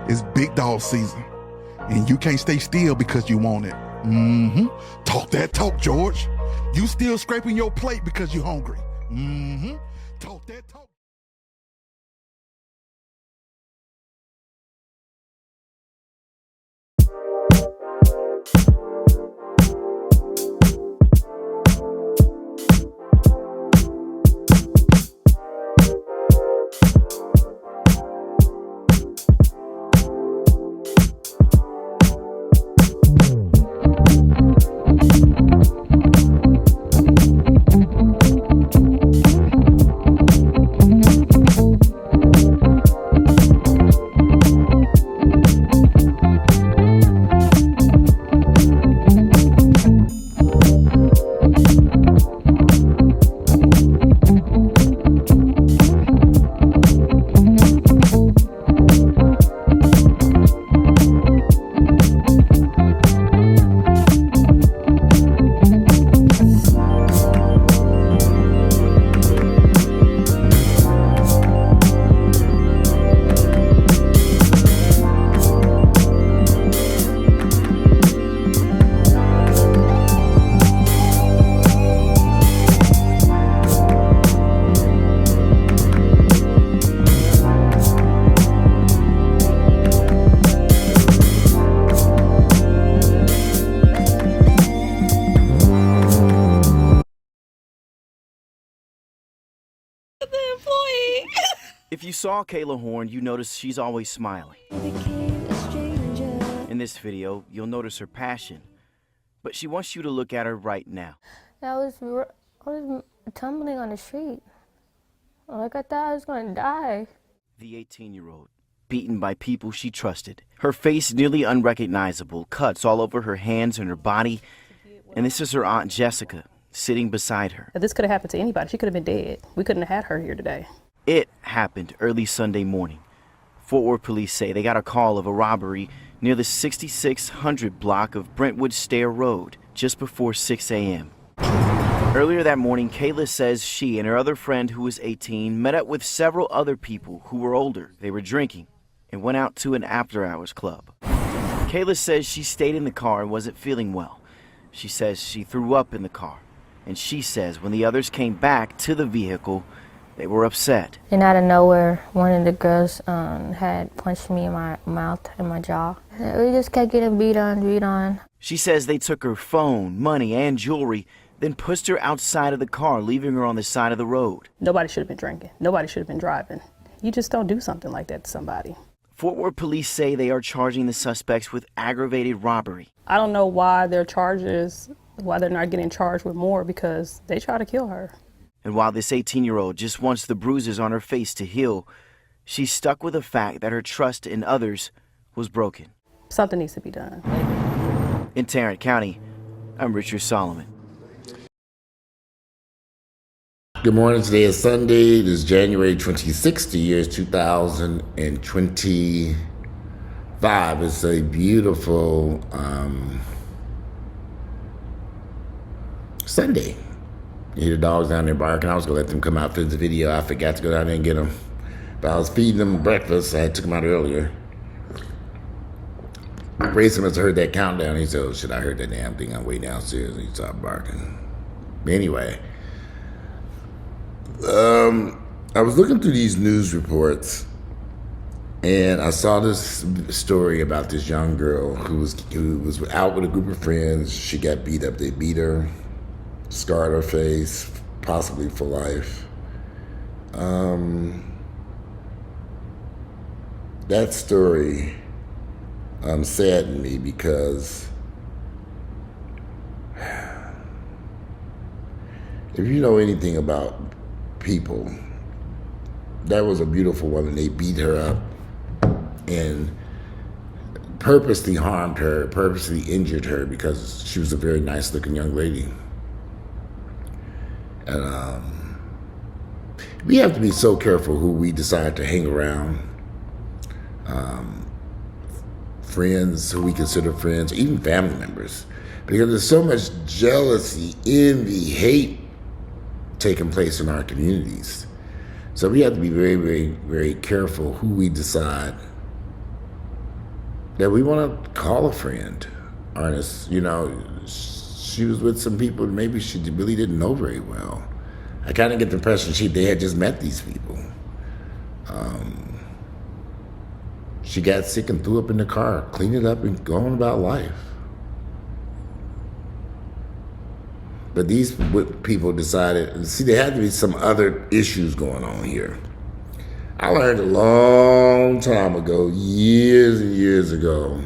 It's big dog season, and you can't stay still because you want it. Mm-hmm. Talk that talk, George. You still scraping your plate because you're hungry. Mm-hmm. Talk that talk. If you saw Kayla Horn, you notice she's always smiling. In this video, you'll notice her passion, but she wants you to look at her right now. I was tumbling on the street. Like I thought I was going to die. The 18-year-old, beaten by people she trusted. Her face nearly unrecognizable, cuts all over her hands and her body. And this is her Aunt Jessica, sitting beside her. If this could have happened to anybody, she could have been dead. We couldn't have had her here today. It happened early Sunday morning. Fort Worth police say they got a call of a robbery near the 6600 block of Brentwood Stair Road just before 6 a.m. Earlier that morning, Kayla says she and her other friend, who was 18, met up with several other people who were older. They were drinking and went out to an after-hours club. Kayla says she stayed in the car and wasn't feeling well. She says she threw up in the car. And she says when the others came back to the vehicle, they were upset. And out of nowhere, one of the girls had punched me in my mouth and my jaw. We just kept getting beat on. She says they took her phone, money, and jewelry, then pushed her outside of the car, leaving her on the side of the road. Nobody should have been drinking. Nobody should have been driving. You just don't do something like that to somebody. Fort Worth police say they are charging the suspects with aggravated robbery. I don't know why they're not getting charged with more, because they tried to kill her. And while this 18-year-old just wants the bruises on her face to heal, she's stuck with the fact that her trust in others was broken. Something needs to be done. In Tarrant County, I'm Richard Solomon. Good morning. Today is Sunday. It is January 26th, the year is 2025. It's a beautiful Sunday. You hear the dogs down there barking. I was going to let them come out for the video. I forgot to go down there and get them. But I was feeding them breakfast. I took them out earlier. Grayson must have heard that countdown. He said, "Oh, shit, I heard that damn thing. I'm way downstairs." And he started barking. But anyway, I was looking through these news reports, and I saw this story about this young girl who was out with a group of friends. She got beat up. They beat her, scarred her face, possibly for life. That story saddened me, because if you know anything about people, that was a beautiful woman. They beat her up and purposely harmed her, purposely injured her, because she was a very nice looking young lady. And we have to be so careful who we decide to hang around. Friends who we consider friends, even family members, because there's so much jealousy, envy, hate taking place in our communities. So we have to be very, very, very careful who we decide that we want to call a friend. Honest, you know, she was with some people maybe she really didn't know very well. I kind of get the impression they had just met these people. She got sick and threw up in the car, cleaned it up, and gone about life. But these people decided, see, there had to be some other issues going on here. I learned a long time ago, years and years ago,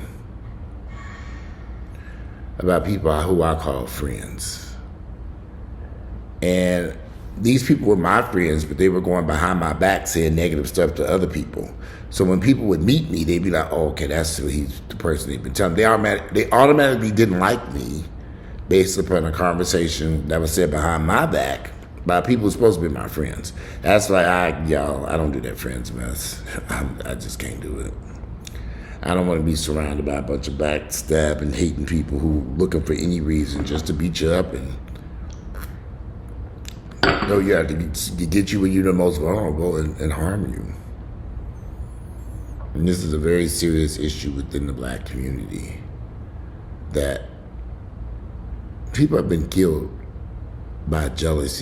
about people who I call friends. And these people were my friends, but they were going behind my back saying negative stuff to other people. So when people would meet me, they'd be like, oh, okay, he's the person they've been telling. They automatically didn't like me based upon a conversation that was said behind my back by people who's supposed to be my friends. That's why I don't do that friends mess. I just can't do it. I don't want to be surrounded by a bunch of backstabbing, hating people who looking for any reason just to beat you up and to get you when you're the most vulnerable and harm you. And this is a very serious issue within the black community, that people have been killed by jealous,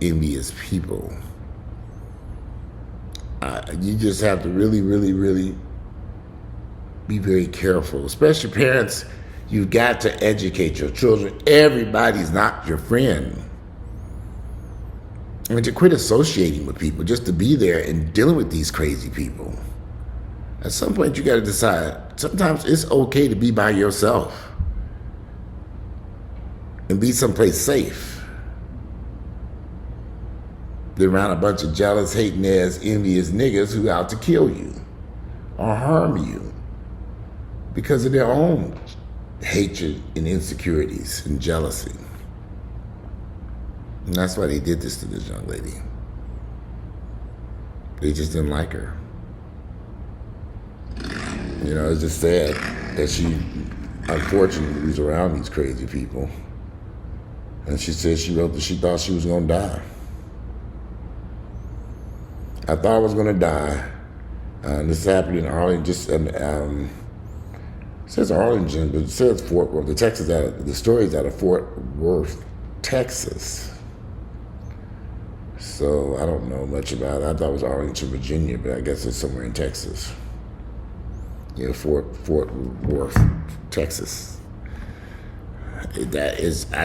envious people. You just have to really, really, really be very careful, especially parents. You've got to educate your children. Everybody's not your friend. I mean, to quit associating with people, just to be there and dealing with these crazy people. At some point, you got to decide, sometimes it's okay to be by yourself and be someplace safe. They're around a bunch of jealous, hating-ass, envious niggas who out to kill you or harm you because of their own hatred and insecurities and jealousy. And that's why they did this to this young lady. They just didn't like her. You know, it's just sad that she, unfortunately, was around these crazy people. And she said she wrote that she thought she was going to die. I thought I was going to die. This happened in Arlington. It says Arlington, but it says Fort Worth. The story's out of Fort Worth, Texas. So I don't know much about it. I thought it was Arlington, Virginia, but I guess it's somewhere in Texas. Yeah, Fort Worth, Texas. I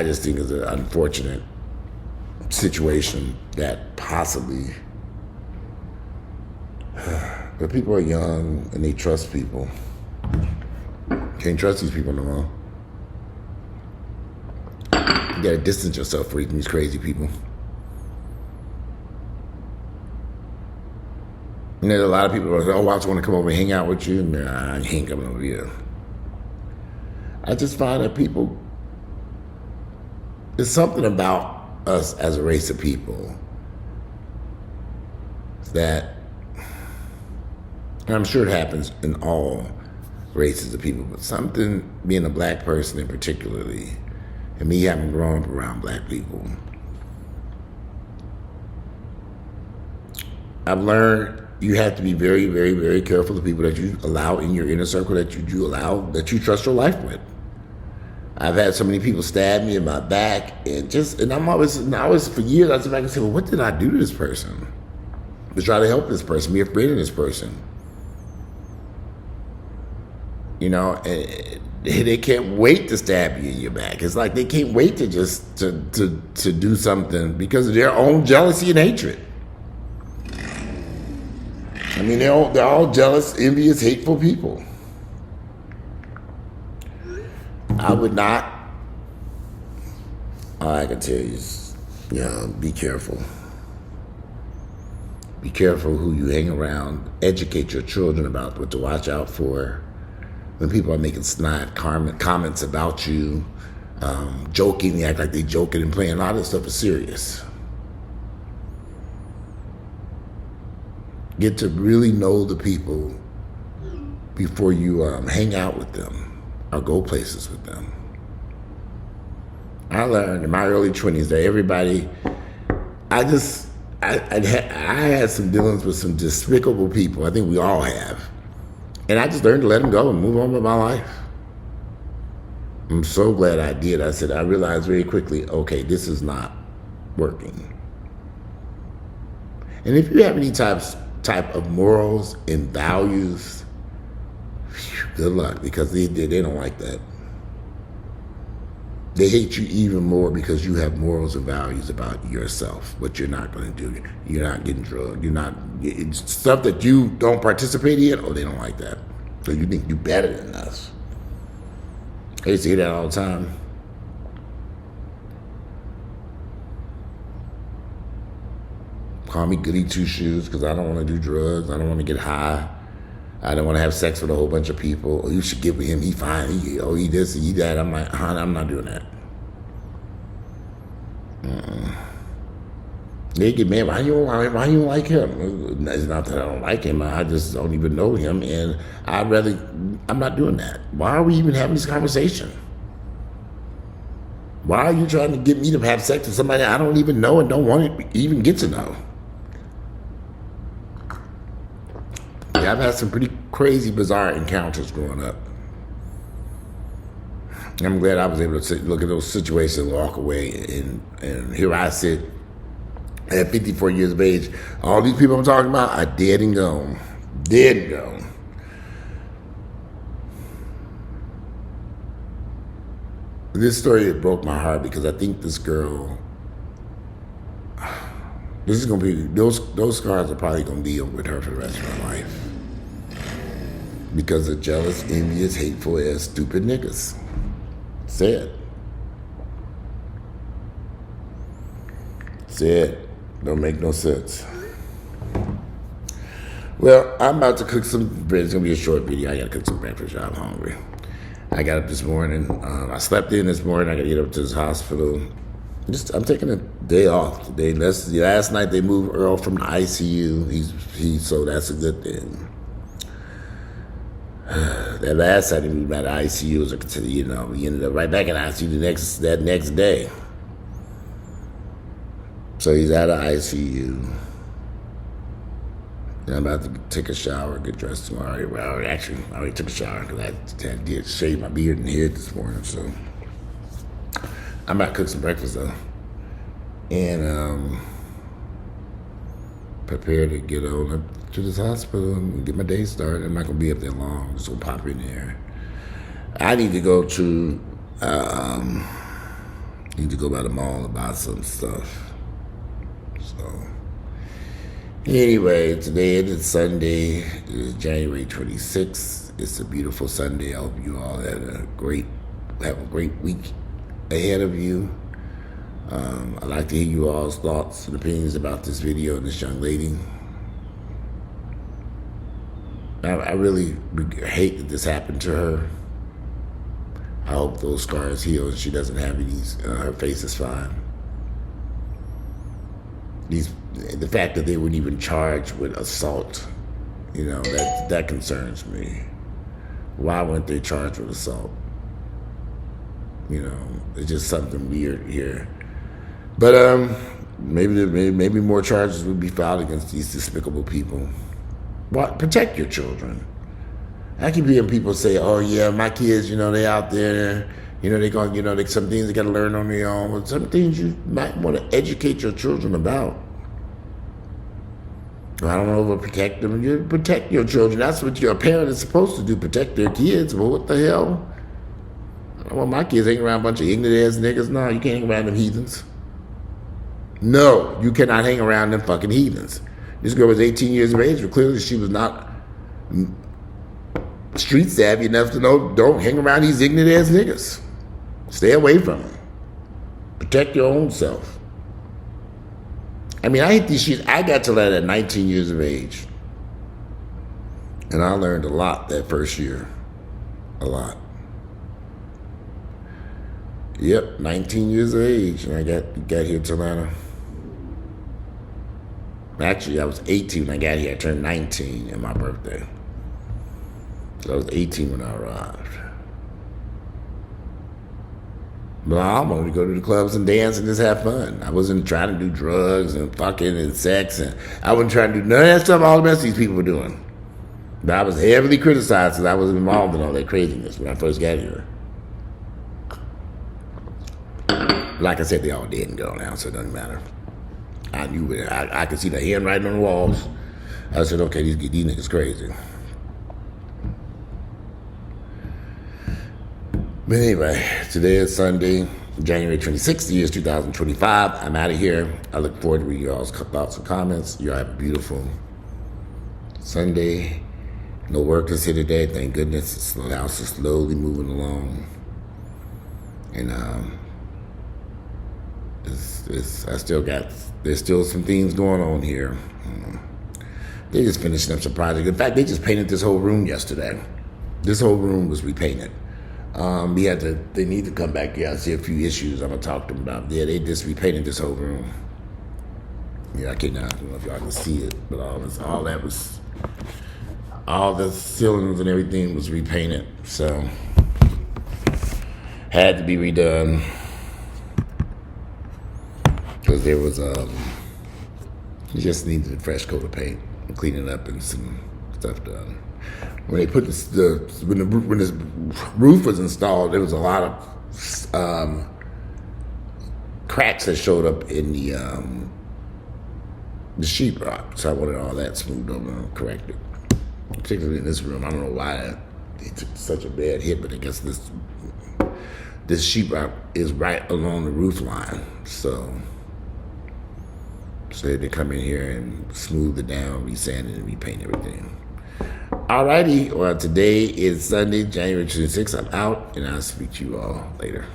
just think is an unfortunate situation that possibly, but people are young and they trust people. Can't trust these people no more. You gotta distance yourself from these crazy people. And there's a lot of people who are like, oh, I just want to come over and hang out with you. Nah, I ain't coming over here. I just find that people, there's something about us as a race of people that, and I'm sure it happens in all races of people, but something, being a black person in particularly, and me having grown up around black people, I've learned you have to be very, very, very careful of the people that you allow in your inner circle, that you trust your life with. I've had so many people stab me in my back, and I was for years, I was back and say, well, what did I do to this person? To try to help this person, be a friend of this person. You know, and they can't wait to stab you in your back. It's like they can't wait to just to do something because of their own jealousy and hatred. I mean, they're all jealous, envious, hateful people. I would not. All I can tell you is, be careful. Be careful who you hang around. Educate your children about what to watch out for. When people are making snide comments about you, joking, they act like they joking and playing. A lot of this stuff is serious. Get to really know the people before you hang out with them or go places with them. I learned in my early 20s that everybody, I had some dealings with some despicable people. I think we all have. And I just learned to let him go and move on with my life. I'm so glad I did. I realized very quickly, okay, this is not working. And if you have any type of morals and values, good luck, because they don't like that. They hate you even more because you have morals and values about yourself, what you're not going to do. You're not getting drugged. It's stuff that you don't participate in, they don't like that. So you think you're better than us. I used to hear that all the time. Call me goody two-shoes because I don't want to do drugs. I don't want to get high. I don't want to have sex with a whole bunch of people. You should get with him. He fine. He this, he that. I'm like, I'm not doing that. They get mad. Why you don't like him? It's not that I don't like him. I just don't even know him, and I'm not doing that. Why are we even having this conversation? Why are you trying to get me to have sex with somebody I don't even know and don't want to even get to know? Yeah, I've had some pretty crazy, bizarre encounters growing up. I'm glad I was able to look at those situations and walk away. And here I sit at 54 years of age. All these people I'm talking about are dead and gone. Dead and gone. This story broke my heart because I think this girl, this is going to be, those scars are probably going to be with her for the rest of her life. Because of jealous, envious, hateful ass, stupid niggas. Sad. Don't make no sense. Well, I'm about to cook some bread. It's going to be a short video. I got to cook some breakfast. I'm hungry. I got up this morning. I slept in this morning. I got to get up to this hospital. I'm taking a day off today. Last night they moved Earl from the ICU. So that's a good thing. That last time he moved out of ICU was, he ended up right back in ICU that next day. So he's out of ICU. And I'm about to take a shower, get dressed tomorrow. Well, actually, I already took a shower because I had to shave my beard and head this morning. So I'm about to cook some breakfast though, and prepare to get on up to this hospital and get my day started. I'm not gonna be up there long. I'm just gonna pop in there. I need to go to by the mall and buy some stuff. So anyway, today is Sunday. It is January 26th. It's a beautiful Sunday. I hope you all have a great week ahead of you. I'd like to hear you all's thoughts and opinions about this video and this young lady. I really hate that this happened to her. I hope those scars heal and she doesn't have any, her face is fine. The fact that they weren't even charged with assault, that concerns me. Why weren't they charged with assault? It's just something weird here. But maybe more charges would be filed against these despicable people. Protect your children. I keep hearing people say, "Oh yeah, my kids, they out there, they're going, some things they got to learn on their own." But some things you might want to educate your children about. I don't overprotect them. You protect your children. That's what your parent is supposed to do, protect their kids. But what the hell? I don't want my kids hanging around a bunch of ignorant ass niggas. No, you can't hang around them heathens. No, you cannot hang around them fucking heathens. This girl was 18 years of age, but clearly she was not street savvy enough to know, don't hang around these ignorant ass niggas. Stay away from them. Protect your own self. I hate these shit. I got to that at 19 years of age. And I learned a lot that first year. A lot. Yep, 19 years of age, and I got here to Atlanta. Actually, I was 18 when I got here. I turned 19 on my birthday. So I was 18 when I arrived. But I wanted to go to the clubs and dance and just have fun. I wasn't trying to do drugs and fucking and sex, and I wasn't trying to do none of that stuff all the rest of these people were doing. But I was heavily criticized because I was involved in all that craziness when I first got here. Like I said, they all dead and gone now, so it doesn't matter. I knew it. I could see the handwriting on the walls. I said, okay, these niggas crazy. But anyway, today is Sunday, January 26th, the year is 2025. I'm out of here. I look forward to reading y'all's thoughts and comments. Y'all have a beautiful Sunday. No workers here today, thank goodness. The house is slowly moving along. And there's still some things going on here. They just finishing up some projects. In fact, they just painted this whole room yesterday. This whole room was repainted. They need to come back here. I see a few issues I'm gonna talk to them about. Yeah, they just repainted this whole room. Yeah, I don't know if y'all can see it, but all the ceilings and everything was repainted. So had to be redone. Because there was you just needed a fresh coat of paint and clean it up and some stuff done. When they put when this roof was installed, there was a lot of cracks that showed up in the sheetrock. So I wanted all that smoothed over and corrected. Particularly in this room, I don't know why it took such a bad hit, but I guess this sheetrock is right along the roof line, so they had to come in here and smooth it down, resand it, and repaint everything. Alrighty, well, today is Sunday, January 26th. I'm out, and I'll speak to you all later.